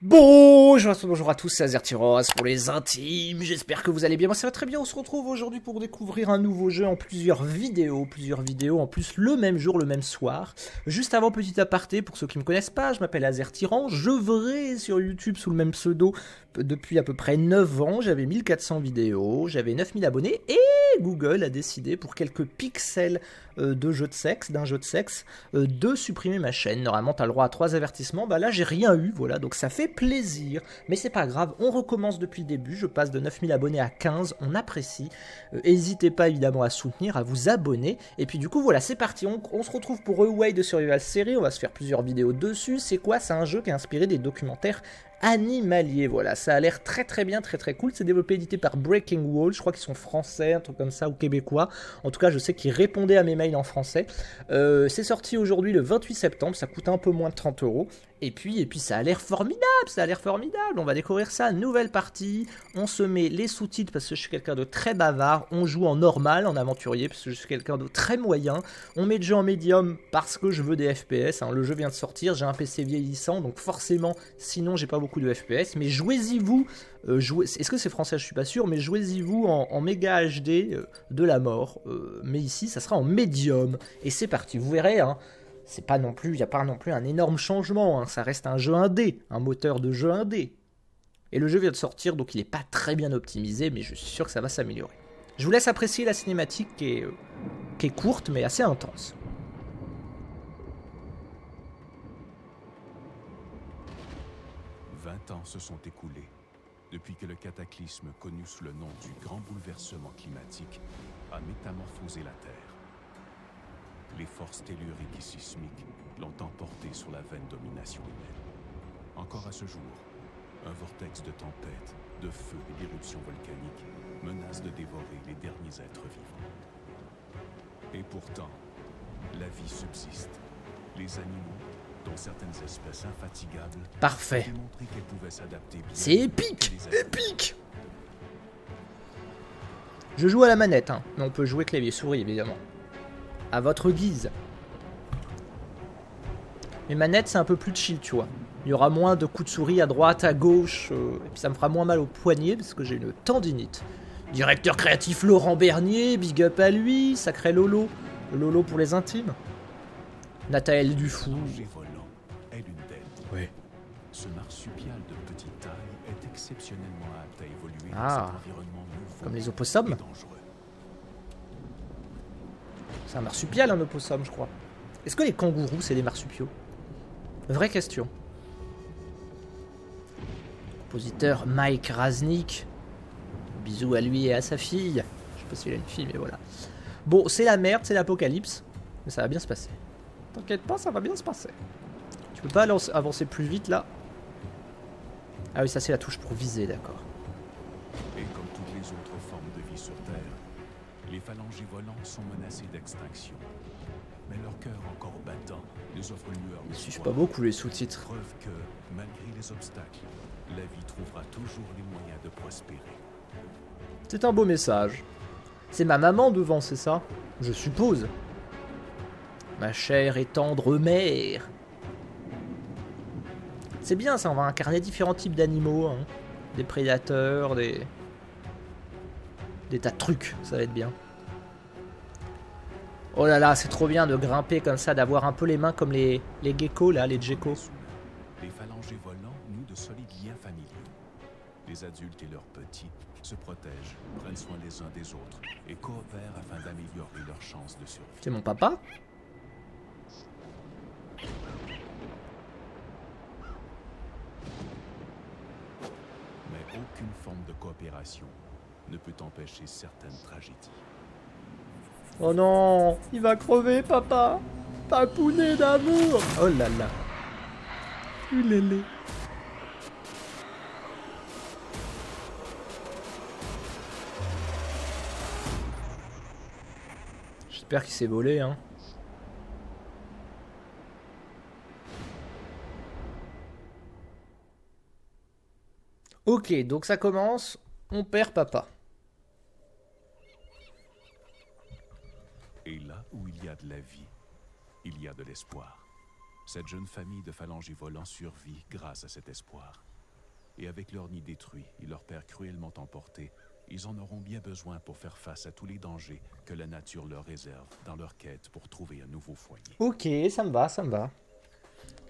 Bonjour à tous, c'est Azertyros pour les intimes, j'espère que vous allez bien, moi ça va très bien, on se retrouve aujourd'hui pour découvrir un nouveau jeu en plusieurs vidéos, en plus le même jour, le même soir. Juste avant, petit aparté, pour ceux qui ne me connaissent pas, je m'appelle Azertyros, je j'œuvrais sur YouTube sous le même pseudo depuis à peu près 9 ans, j'avais 1400 vidéos, j'avais 9000 abonnés, et Google a décidé pour quelques pixels d'un jeu de sexe, de supprimer ma chaîne. Normalement, t'as le droit à 3 avertissements. Bah là, j'ai rien eu, voilà. Donc ça fait plaisir. Mais c'est pas grave, on recommence depuis le début. Je passe de 9000 abonnés à 15. On apprécie. N'hésitez pas évidemment à soutenir, à vous abonner. Et puis du coup, voilà, c'est parti. On se retrouve pour Away de Survival Series. On va se faire plusieurs vidéos dessus. C'est quoi? C'est un jeu qui est inspiré des documentaires animalier, voilà, ça a l'air très bien, très cool. C'est développé, édité par Breaking Wall, je crois qu'ils sont français, un truc comme ça, ou québécois. En tout cas, je sais qu'ils répondaient à mes mails en français. C'est sorti aujourd'hui le 28 septembre, ça coûte un peu moins de 30 €. Et puis ça a l'air formidable, on va découvrir ça, nouvelle partie, on se met les sous-titres parce que je suis quelqu'un de très bavard, on joue en normal, en aventurier, parce que je suis quelqu'un de très moyen, on met le jeu en médium parce que je veux des FPS, hein. Le jeu vient de sortir, j'ai un PC vieillissant, donc forcément, sinon j'ai pas beaucoup de FPS, mais jouez-y vous, est-ce que c'est français, je suis pas sûr, mais jouez-y vous en méga HD de la mort, mais ici ça sera en médium, et c'est parti, vous verrez, hein. C'est pas non plus, il n'y a pas non plus un énorme changement, hein. Ça reste un jeu indé, un moteur de jeu indé. Et le jeu vient de sortir, donc il n'est pas très bien optimisé, mais je suis sûr que ça va s'améliorer. Je vous laisse apprécier la cinématique qui est courte, mais assez intense. 20 ans se sont écoulés depuis que le cataclysme connu sous le nom du grand bouleversement climatique a métamorphosé la Terre. Les forces telluriques et sismiques l'ont emporté sur la vaine domination humaine. Encore à ce jour, un vortex de tempêtes, de feu et d'éruptions volcaniques menace de dévorer les derniers êtres vivants. Et pourtant, la vie subsiste. Les animaux, dont certaines espèces infatigables, Parfait. ont démontré qu'elles pouvaient s'adapter bien. C'est épique, épique. Je joue à la manette, hein, mais on peut jouer clavier souris évidemment. À votre guise. Les manettes, c'est un peu plus chill, tu vois. Il y aura moins de coups de souris à droite, à gauche, et puis ça me fera moins mal au poignet parce que j'ai une tendinite. Directeur créatif Laurent Bernier, big up à lui, sacré Lolo. Lolo pour les intimes. Nathaël Dufou. Manger volant est l'une d'elles. Oui. Ce marsupial de petite taille est exceptionnellement apte à évoluer dans Ah, cet environnement nouveau comme les et opossums. dangereux. C'est un marsupial, un opossum, je crois. Est-ce que les kangourous, c'est des marsupiaux? Vraie question. Compositeur Mike Raznick. Bisous à lui et à sa fille. Je sais pas s'il a une fille, mais voilà. Bon, c'est la merde, c'est l'apocalypse. Mais ça va bien se passer. T'inquiète pas, ça va bien se passer. Tu peux pas avancer plus vite, là? Ah oui, ça c'est la touche pour viser, d'accord. Et comme toutes les autres formes de vie sur Terre, les phalangés volants sont menacés d'extinction. Mais leur cœur encore battant les offre une lueur Ils suivent d'espoir. pas beaucoup les sous-titres. Preuve que, malgré les obstacles, la vie trouvera toujours les moyens de prospérer. C'est un beau message. C'est ma maman devant, c'est ça? Je suppose. Ma chère et tendre mère. C'est bien ça, on va incarner différents types d'animaux, hein. Des prédateurs, des tas de trucs, ça va être bien. Oh là là, c'est trop bien de grimper comme ça, d'avoir un peu les mains comme les geckos là, les geckos. Les phalangés volants nouent de solides liens familiaux. Les adultes et leurs petits se protègent, prennent soin les uns des autres et coopèrent afin d'améliorer leurs chances de survie. C'est mon papa? Mais aucune forme de coopération ne peut empêcher certaines tragédies. Oh non, il va crever, papa. Papounet d'amour. Oh là là. Ulélé. J'espère qu'il s'est volé, hein. Ok, donc ça commence. On perd papa. Et là où il y a de la vie, il y a de l'espoir. Cette jeune famille de phalangévolants survit grâce à cet espoir. Et avec leur nid détruit et leur père cruellement emporté, ils en auront bien besoin pour faire face à tous les dangers que la nature leur réserve dans leur quête pour trouver un nouveau foyer. Ok, ça me va, ça me va.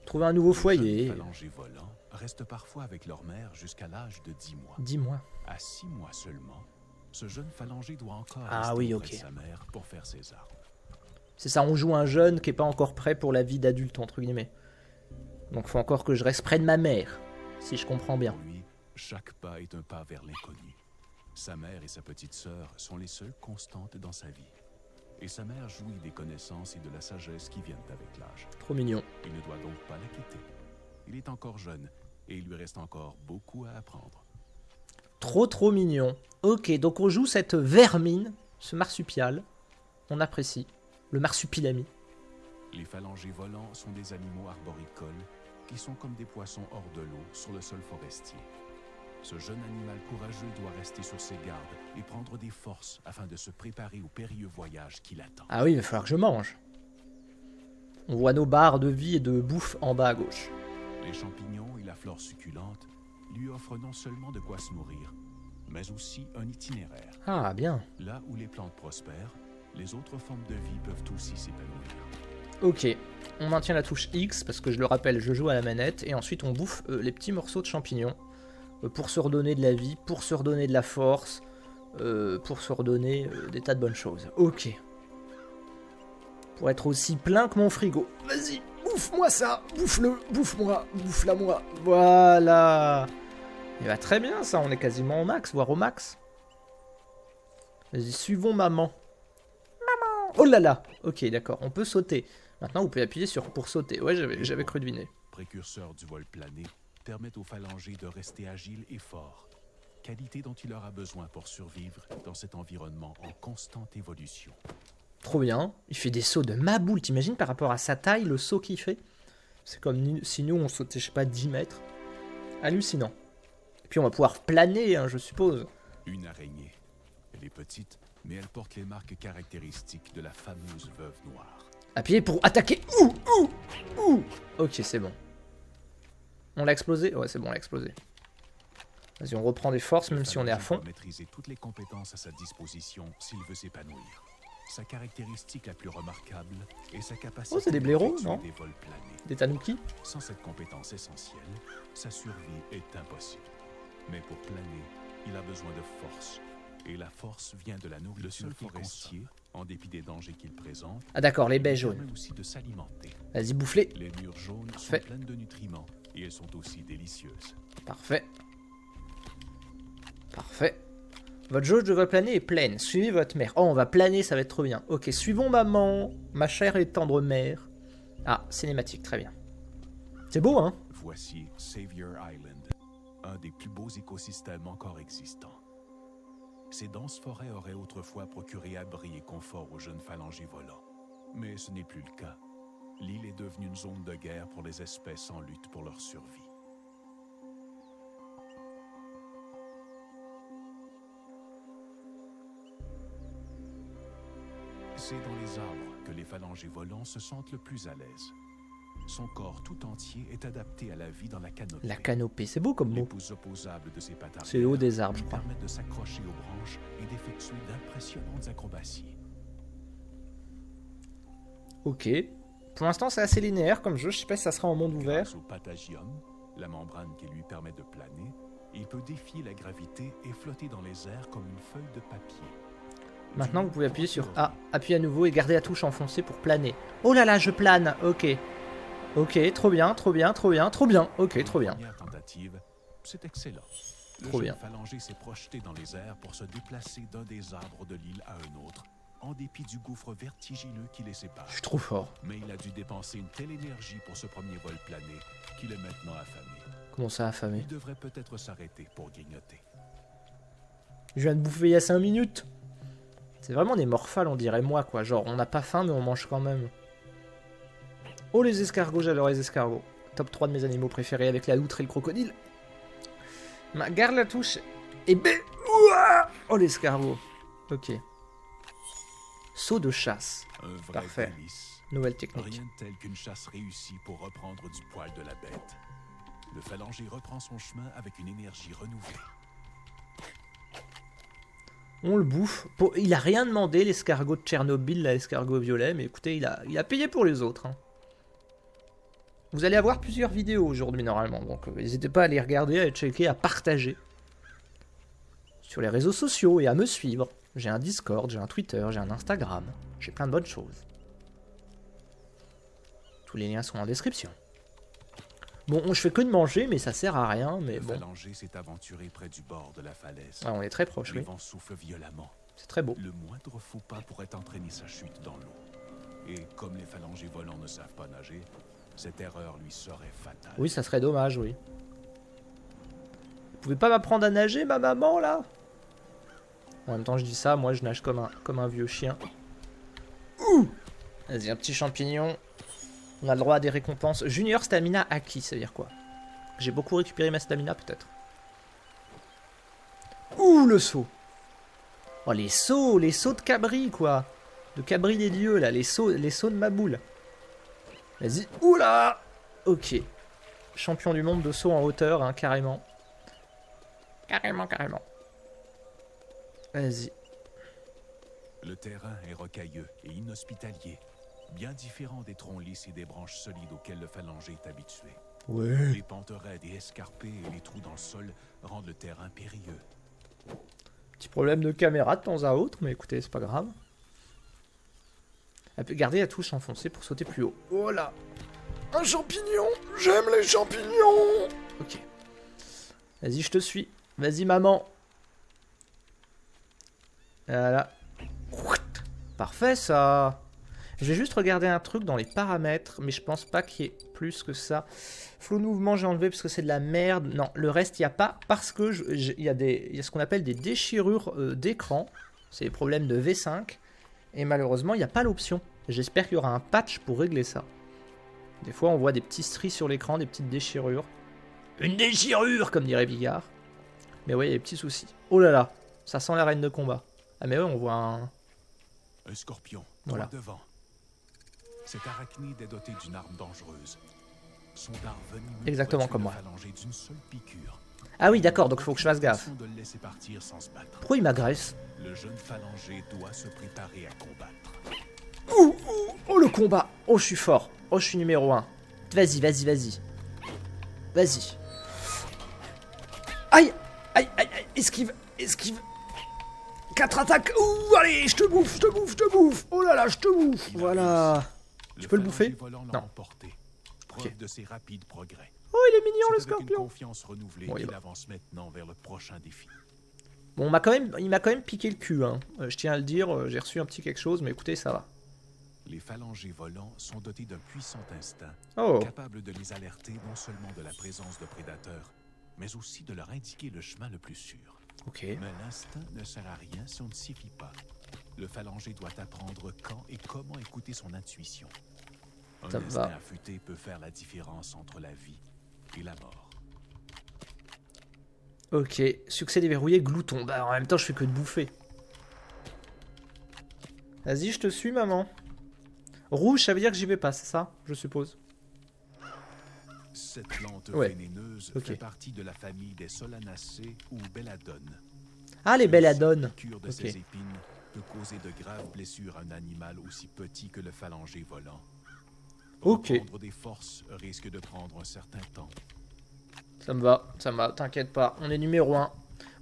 Trouver un nouveau foyer. Les phalangévolants restent parfois avec leur mère jusqu'à l'âge de 10 mois. 10 mois. À 6 mois seulement, ce jeune phalangé doit encore Ah rester oui, auprès ok. de sa mère pour faire ses armes. C'est ça, on joue un jeune qui est pas encore prêt pour la vie d'adulte, entre guillemets. Donc faut encore que je reste près de ma mère, si je comprends bien. Pour lui, chaque pas est un pas vers l'inconnu. Sa mère et sa petite sœur sont les seules constantes dans sa vie. Et sa mère jouit des connaissances et de la sagesse qui viennent avec l'âge. Trop mignon. Il ne doit donc pas la quitter. Il est encore jeune et il lui reste encore beaucoup à apprendre. Trop mignon. Ok, donc on joue cette vermine, ce marsupial. On apprécie. Le marsupilami. Les phalangévolants sont des animaux arboricoles qui sont comme des poissons hors de l'eau sur le sol forestier. Ce jeune animal courageux doit rester sur ses gardes et prendre des forces afin de se préparer au périlleux voyage qui l'attend. Ah oui, il va falloir que je mange. On voit nos barres de vie et de bouffe en bas à gauche. Les champignons et la flore succulente lui offrent non seulement de quoi se nourrir, mais aussi un itinéraire. Ah, bien. Là où les plantes prospèrent, les autres formes de vie peuvent aussi s'épanouir. Ok, on maintient la touche X, parce que je le rappelle, je joue à la manette, et ensuite on bouffe les petits morceaux de champignons, pour se redonner de la vie, pour se redonner de la force, pour se redonner des tas de bonnes choses. Ok. Pour être aussi plein que mon frigo. Vas-y, bouffe-moi ça, bouffe-le, bouffe-moi, bouffe-la moi. Voilà. Et bah très bien ça, on est quasiment au max, voire au max. Vas-y, suivons maman. Maman. Oh là là. Ok, d'accord, on peut sauter. Maintenant, vous pouvez appuyer sur pour sauter. Ouais, j'avais cru deviner. Précurseur du vol plané, permettent aux phalangés de rester agiles et forts. Qualité dont il aura besoin pour survivre dans cet environnement en constante évolution. Trop bien. Il fait des sauts de ma boule. T'imagines par rapport à sa taille, le saut qu'il fait? C'est comme si nous, on sautait, je sais pas, 10 mètres. Hallucinant. Et puis on va pouvoir planer, hein, je suppose. Une araignée. Elle est petite, mais elle porte les marques caractéristiques de la fameuse veuve noire. Appuyez pour attaquer. Ouh. Ok, c'est bon. On l'a explosé? Ouais, c'est bon, on l'a explosé. Vas-y, on reprend des forces, même si on est à fond. Il doit maîtriser toutes les compétences à sa disposition s'il veut s'épanouir. Sa caractéristique la plus remarquable est sa capacité Oh, c'est des blaireaux, d'effectuer non? des vols planés. Des tanuki? Sans cette compétence essentielle, sa survie est impossible. Mais pour planer, il a besoin de force. Et la force vient de la nourriture. Le seul forestier, en dépit des dangers qu'il présente, Ah d'accord, les baies jaunes. permet aussi de s'alimenter. Vas-y, bouffe-les. Les mûres jaunes Parfait. sont pleines de nutriments et elles sont aussi délicieuses. Parfait. Parfait. Votre jauge de vol plané est pleine. Suivez votre mère. Oh, on va planer, ça va être trop bien. Ok, suivons maman, ma chère et tendre mère. Ah, cinématique, très bien. C'est beau, hein? Voici Savior Island, un des plus beaux écosystèmes encore existants. Ces denses forêts auraient autrefois procuré abri et confort aux jeunes phalangévolants. Mais ce n'est plus le cas. L'île est devenue une zone de guerre pour les espèces en lutte pour leur survie. C'est dans les arbres que les phalangévolants se sentent le plus à l'aise. Son corps tout entier est adapté à la vie dans la canopée. La canopée, c'est beau comme Les mot. pouces opposables de ses pattes arrière C'est le haut des arbres, je lui crois. permettent de s'accrocher aux branches et d'effectuer d'impressionnantes acrobaties. Ok. Pour l'instant, c'est assez linéaire comme jeu. Je sais pas si ça sera en monde ouvert. Grâce au patagium, la membrane qui lui permet de planer, il peut défier la gravité et flotter dans les airs comme une feuille de papier. Maintenant, vous pouvez appuyer sur A. Appuyez à nouveau et garder la touche enfoncée pour planer. Oh là là, je plane. Ok. Ok, trop bien, trop bien, trop bien, trop bien. Ok, trop bien. Première tentative, c'est excellent. Le Trop jeune bien. phalangé s'est projeté dans les airs pour se déplacer d'un des arbres de l'île à un autre, en dépit du gouffre vertigineux qui les sépare. Je suis trop fort. Mais il a dû dépenser une telle énergie pour ce premier vol plané qu'il est maintenant affamé. Comment ça, affamé? Il devrait peut-être s'arrêter pour grignoter. Je viens de bouffer il y a 5 minutes. C'est vraiment des morphales, on dirait moi, quoi. Genre, on n'a pas faim, mais on mange quand même. Oh, les escargots, j'adore les escargots. Top 3 de mes animaux préférés avec la loutre et le crocodile. Garde la touche. Et ouah. Oh, l'escargot. Ok. Saut de chasse. Un vrai Parfait. délice Nouvelle technique. Rien de tel qu'une chasse réussie pour reprendre du poil de la bête. Le phalangier reprend son chemin avec une énergie renouvelée. On le bouffe. Il a rien demandé, l'escargot de Tchernobyl, l'escargot violet, mais écoutez, il a payé pour les autres. Hein. Vous allez avoir plusieurs vidéos aujourd'hui normalement, donc n'hésitez pas à les regarder, à les checker, à partager. Sur les réseaux sociaux et à me suivre. J'ai un Discord, j'ai un Twitter, j'ai un Instagram. J'ai plein de bonnes choses. Tous les liens sont en description. Bon, je fais que de manger, mais ça sert à rien. Mais le bon. phalangier s'est aventuré près du bord de la falaise. Ah, on est très proche, Le oui. vent souffle violemment. C'est très beau. Le moindre faux pas pourrait entraîner sa chute dans l'eau. Et comme les phalangiers volants ne savent pas nager, cette erreur lui serait fatale. Oui, ça serait dommage, oui. Vous pouvez pas m'apprendre à nager, ma maman, là? En même temps, je dis ça, moi, je nage comme un vieux chien. Ouh! Vas-y, un petit champignon. On a le droit à des récompenses. Junior stamina acquis, ça veut dire quoi? J'ai beaucoup récupéré ma stamina, peut-être. Ouh, le saut! Oh, les sauts de cabri, quoi! De cabri des dieux, là, les sauts de ma boule. Vas-y. Oula! Ok. Champion du monde de saut en hauteur, hein, carrément. Carrément. Vas-y. Le terrain est rocailleux et inhospitalier, bien différent des troncs lisses et des branches solides auxquels le phalangier est habitué. Ouais. Les pentes raides et escarpées et les trous dans le sol rendent le terrain périlleux. Petit problème de caméra de temps à autre, mais écoutez, c'est pas grave. Gardez la touche enfoncée pour sauter plus haut. Oh là! Un champignon! J'aime les champignons! Ok. Vas-y, je te suis. Vas-y, maman. Voilà. Parfait, ça. Je vais juste regarder un truc dans les paramètres, mais je pense pas qu'il y ait plus que ça. Flow de mouvement, j'ai enlevé parce que c'est de la merde. Non, le reste, il n'y a pas parce que il y a ce qu'on appelle des déchirures d'écran. C'est les problèmes de V5. Et malheureusement, il n'y a pas l'option. J'espère qu'il y aura un patch pour régler ça. Des fois, on voit des petits stries sur l'écran, des petites déchirures. Une déchirure, comme dirait Bigard. Mais ouais, il y a des petits soucis. Oh là là, ça sent l'arène de combat. Ah mais ouais, on voit un scorpion, voilà. Droit devant. Cet arachnide est doté d'une arme dangereuse. Son dard venimeux exactement comme moi. D'une seule piqûre. Ah oui, d'accord, donc il faut que je fasse gaffe. De le laisser partir sans se battre. Pourquoi il m'agresse? Le jeune phalangier doit se préparer à combattre. Oh, le combat. Oh, je suis fort. Oh, je suis numéro 1. Vas-y. Vas-y. Aïe. Esquive. 4 attaques. Ouh, allez, je te bouffe. Oh là là, je te bouffe. Voilà. Tu peux le bouffer? Non. Preuve de ses rapides progrès. Oh, il est mignon, le scorpion. Une confiance renouvelée qu'il avance maintenant vers le prochain défi. Bon, il m'a quand même piqué le cul, hein. Je tiens à le dire, j'ai reçu un petit quelque chose, mais écoutez, ça va. Les phalangiers volants sont dotés d'un puissant instinct, capable de les alerter non seulement de la présence de prédateurs, mais aussi de leur indiquer le chemin le plus sûr. Ok. Mais l'instinct ne sert à rien si on ne s'y fie pas. Le phalangier doit apprendre quand et comment écouter son intuition. Un instinct affûté peut faire la différence entre la vie et la mort. Ok, succès déverrouillé, glouton. Bah en même temps je fais que de bouffer. Vas-y, je te suis, maman. Rouge, ça veut dire que j'y vais pas, c'est ça? Je suppose. Cette plante vénéneuse fait partie de la famille des Solanacées ou Belladones. Ah, les Belladones. La piqûre de ces épines peut causer de graves blessures à un animal aussi petit que le phalangier volant. Reprendre des forces risque de prendre un certain temps. Ça me va, t'inquiète pas. On est numéro 1.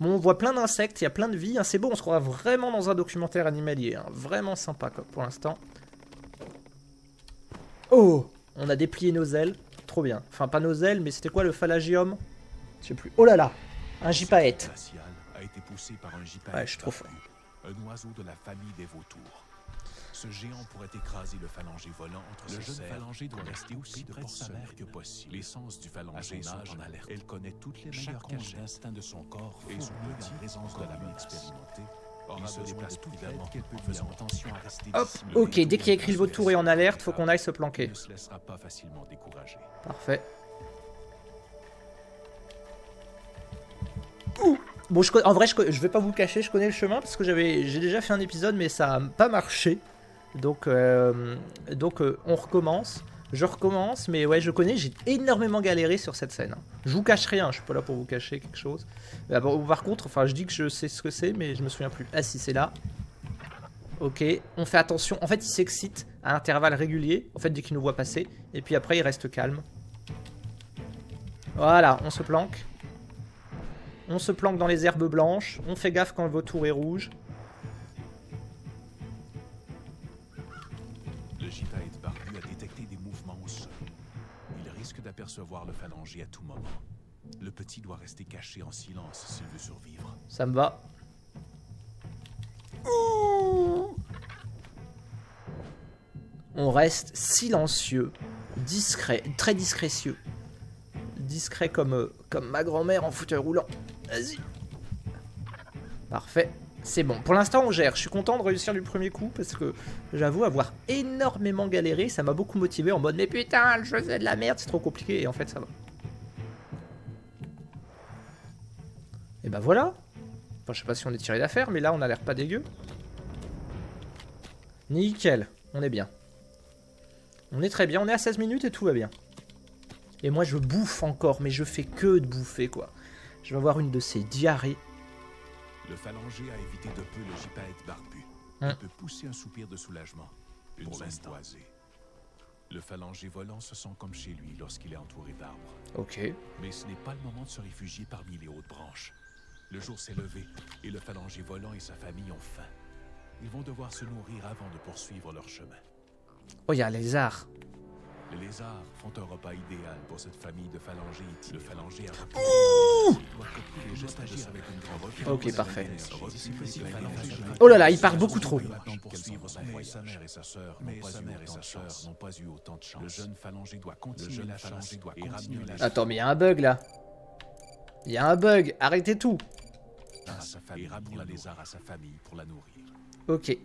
Bon, on voit plein d'insectes, il y a plein de vie. Hein, c'est beau, on se croit vraiment dans un documentaire animalier. Hein, vraiment sympa, quoi, pour l'instant. Oh, on a déplié nos ailes. Trop bien. Enfin, pas nos ailes, mais c'était quoi le phalangium? Je sais plus. Oh là là, un gypaète. A été poussé par un gypaète. Ouais, je suis trop fort. Un oiseau de la famille des vautours. Ce géant pourrait écraser le phalangier volant entre ses serres. Le jeune phalangier doit rester aussi près de sa mère que possible. L'essence du phalangier sont en alerte. Elle connaît toutes les meilleures caches d'instinct de son corps et son petit présence de la main expérimentée. Il se déplace tout prudemment en faisant attention à rester dissimulé. Ok, dès qu'il y a écrit le vautour et en alerte, faut qu'on aille se planquer. Il ne se laissera pas facilement décourager. Parfait. Bon, en vrai, je vais pas vous le cacher, je connais le chemin parce que j'ai déjà fait un épisode, mais ça a pas marché. Donc on recommence. Je recommence, mais ouais, je connais, j'ai énormément galéré sur cette scène. Je vous cache rien, je suis pas là pour vous cacher quelque chose. Bon, par contre, enfin, je dis que je sais ce que c'est, mais je me souviens plus. Ah si, c'est là. Ok, on fait attention. En fait, il s'excite à intervalles réguliers, en fait, dès qu'il nous voit passer. Et puis après, il reste calme. Voilà, on se planque. On se planque dans les herbes blanches. On fait gaffe quand le vautour est rouge. Le gypaète barbu a détecté des mouvements au sol. Il risque d'apercevoir le phalangier à tout moment. Le petit doit rester caché en silence s'il veut survivre. Ça me va. Ouh. On reste silencieux, discret, très discrétieux. Discret comme ma grand-mère en fauteuil roulant. Vas-y. Parfait. C'est bon. Pour l'instant, on gère. Je suis content de réussir du premier coup parce que j'avoue avoir énormément galéré. Ça m'a beaucoup motivé en mode mais putain, le jeu c'est de la merde, c'est trop compliqué. Et en fait, ça va. Et bah voilà. Enfin, je sais pas si on est tiré d'affaire, mais là, on a l'air pas dégueu. Nickel. On est bien. On est très bien. On est à 16 minutes et tout va bien. Et moi, je bouffe encore, mais je fais que de bouffer, quoi. Je vais avoir une de ces diarrhées. Le phalangier a évité de peu le gypaète barbu. Il peut pousser un soupir de soulagement. Une zone boisée. Le phalangier volant se sent comme chez lui lorsqu'il est entouré d'arbres. Ok. Mais ce n'est pas le moment de se réfugier parmi les hautes branches. Le jour s'est levé et le phalangier volant et sa famille ont faim. Ils vont devoir se nourrir avant de poursuivre leur chemin. Oh, il y a un lézard. Les lézards font un repas idéal pour cette famille de phalangiers. Le phalangier a ok, parfait. Oh là là, il part beaucoup trop. Mais sa mère et sa sœur n'ont pas eu autant de chance. Le jeune phalangier doit continuer la chasse et ramener la... Attends, mais il y a un bug là. Il y a un bug, arrêtez tout. Et ramener un lézard à sa famille pour la nourrir. Ok.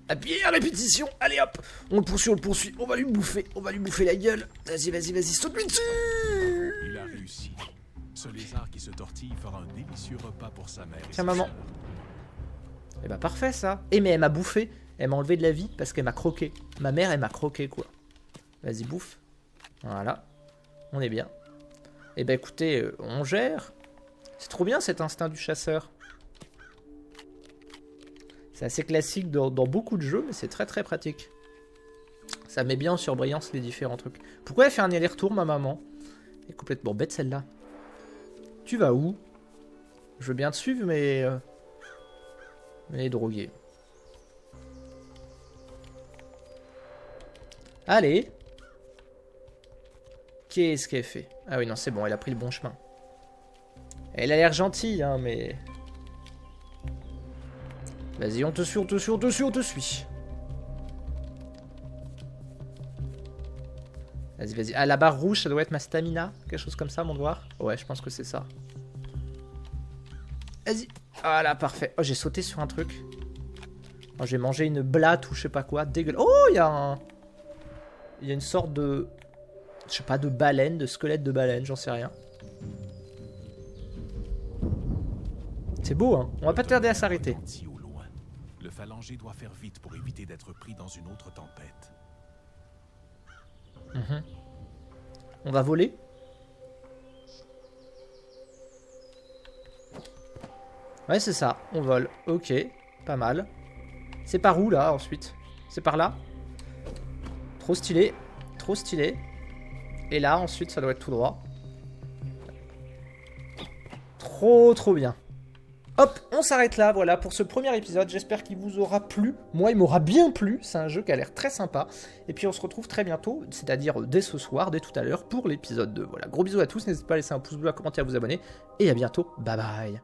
Appuyez à répétition, allez hop. On le poursuit, on va lui bouffer la gueule. Vas-y, saute-lui dessus. Il a réussi. Ce lézard qui se tortille fera un délicieux repas pour sa mère et tiens, sa maman. sœur. Eh bah parfait ça. Eh mais elle m'a bouffé, elle m'a enlevé de la vie parce qu'elle m'a croqué. Ma mère, elle m'a croqué quoi. Vas-y, bouffe. Voilà. On est bien. Eh bah écoutez, on gère. C'est trop bien cet instinct du chasseur. C'est assez classique dans beaucoup de jeux, mais c'est très très pratique. Ça met bien en surbrillance les différents trucs. Pourquoi elle fait un aller-retour, ma maman? Elle est complètement bête celle-là. Tu vas où? Je veux bien te suivre, mais... elle est droguée. Allez. Qu'est-ce qu'elle fait? Ah oui, non, c'est bon, elle a pris le bon chemin. Elle a l'air gentille, hein, mais... Vas-y, on te suit. Vas-y. Ah, la barre rouge, ça doit être ma stamina. Quelque chose comme ça, mon devoir. Ouais, je pense que c'est ça. Vas-y. Voilà, parfait. Oh, j'ai sauté sur un truc. Oh, j'ai mangé une blatte ou je sais pas quoi. Dégueulasse. Oh, il y a un... il y a une sorte de... je sais pas, de baleine, de squelette de baleine, j'en sais rien. C'est beau, hein. On va pas tarder à s'arrêter. Le phalangier doit faire vite pour éviter d'être pris dans une autre tempête. On va voler. Ouais, c'est ça. On vole. Ok. Pas mal. C'est par où, là, ensuite? C'est par là? Trop stylé. Trop stylé. Et là, ensuite, ça doit être tout droit. Trop bien. Hop, on s'arrête là, voilà, pour ce premier épisode. J'espère qu'il vous aura plu. Moi, il m'aura bien plu. C'est un jeu qui a l'air très sympa. Et puis, on se retrouve très bientôt, c'est-à-dire dès ce soir, dès tout à l'heure, pour l'épisode 2. Voilà, gros bisous à tous. N'hésitez pas à laisser un pouce bleu, à commenter, à vous abonner. Et à bientôt. Bye bye.